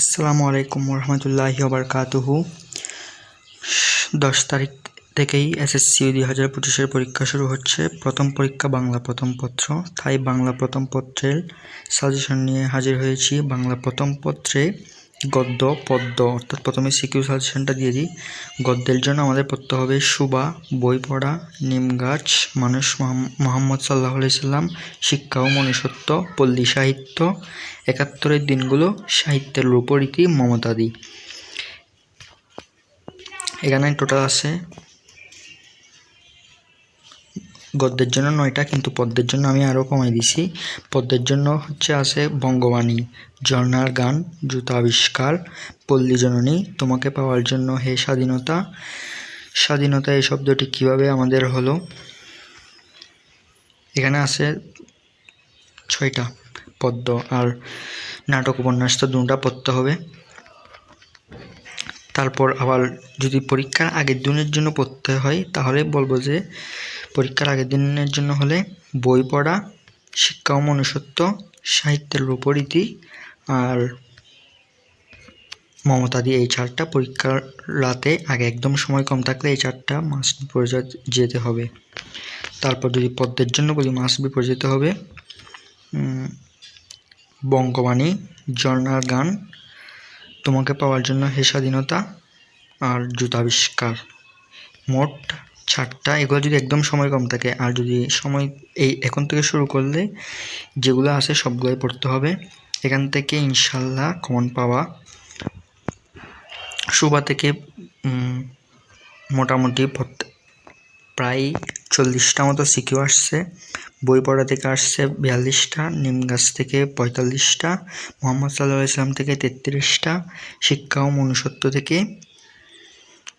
আসসালামু আলাইকুম ওরহমতুল্লাহি ওবারকাতুহু। 10 তারিখ থেকেই এসএসসি 2025-এর পরীক্ষা শুরু হচ্ছে। প্রথম পরীক্ষা বাংলা প্রথম পত্র, তাই বাংলা প্রথম পত্রের সাজেশন নিয়ে হাজির হয়েছি। বাংলা প্রথম পত্রে গদ্য পদ্য অর্থাৎ প্রথমে সিকিউ সাজেশনটা দিয়ে দিই। গদ্যের জন্য আমাদের পড়তে হবে সুবা, বই পড়া, নিম গাছ, মানুষ মোহাম্মদ সাল্লাল্লাহু আলাইহি সাল্লাম, শিক্ষা ও মনুষ্যত্ব, পল্লী সাহিত্য, 71 দিনগুলো, সাহিত্যের রূপরীতি, মমতাদি। এখানে টোটাল আছে গদ্যের জন্য 9টা, কিন্তু পদ্যের জন্য আমি আরও কমাই দিছি। পদ্যের জন্য আছে বঙ্গবাণী, ঝর্ণার গান, জুতা আবিষ্কার, পল্লী জননী, তোমাকে পাওয়ার জন্য হে স্বাধীনতা। স্বাধীনতা এই শব্দটি কিভাবে আমাদের হলো, এখানে আছে 6টা পদ্য। আর নাটক উপন্যাস তো 2টা পড়তে হবে। তারপর আবার যদি পরীক্ষার আগের দিনের জন্য পড়তে হয় তাহলে বলবো যে পরীক্ষার আগের দিনের জন্য হলে বই পড়া, শিক্ষা ও মনুষ্যত্ব, সাহিত্যের রূপরীতি আর মমতাদি, এই 4টা পরীক্ষার রাতে আগে একদম সময় কম থাকলে এই 4টা মাস্ট পড়ে যেতে হবে। তারপর যদি পদ্যের জন্য বলি মাস্ট বি পড়ে যেতে হবে বঙ্গবাণী, ঝর্ণার গান, তোমাকে পাওয়ার জন্য হে স্বাধীনতা আর জুতা আবিষ্কার। মোট 4টা। এগুলো যদি একদম সময় কম থাকে, আর যদি সময় এখন থেকে শুরু করলে যেগুলো আছে সবগুলোই পড়তে হবে। এখান থেকে ইনশাল্লাহ কমন পাওয়া। সুবা থেকে মোটামুটি প্রায় 40টা মতো সিকিউ আসছে। বই পড়া থেকে আসছে 42টা, নিম গাছ থেকে 45টা, মোহাম্মদ সাল্লাল্লাহু আলাইহি সাল্লাম থেকে 33টা, শিক্ষা ও মনুষ্যত্ব থেকে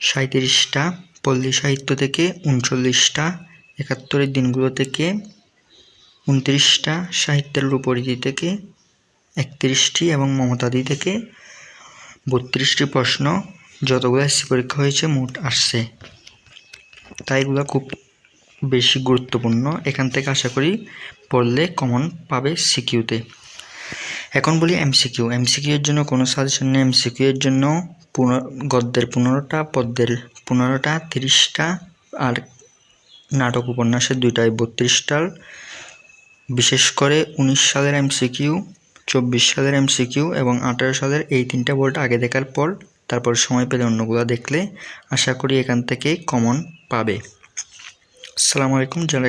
37টা, পল্লী সাহিত্য থেকে 39টা, 71 দিনগুলো থেকে 29টা, সাহিত্যের রূপরীতি থেকে 31টি এবং মমতাদি থেকে 32টি প্রশ্ন। যতগুলো এসসি পরীক্ষা হয়েছে মোট আসছে, তাই এগুলো খুব বেশি গুরুত্বপূর্ণ। এখান থেকে আশা করি পড়লে কমন পাবে সিকিউতে। এখন বলি এমসিকিউ। এমসিকিউ এর জন্য কোনো সাজেশন নেই। এমসিকিউ এর জন্য গদ্যের 15টা, পদ্যের 15টা, 30টা আর নাটক উপন্যাসের 2টায় 32টার। বিশেষ করে 19 সালের এমসিকিউ, 24 সালের এমসিকিউ এবং 18 সালের এই 3টা বোর্ড আগে দেখার পর তারপর সময় পেলে অন্যগুলো দেখলে আশা করি এখান থেকে কমন পাবে। আসসালামু আলাইকুম। যারা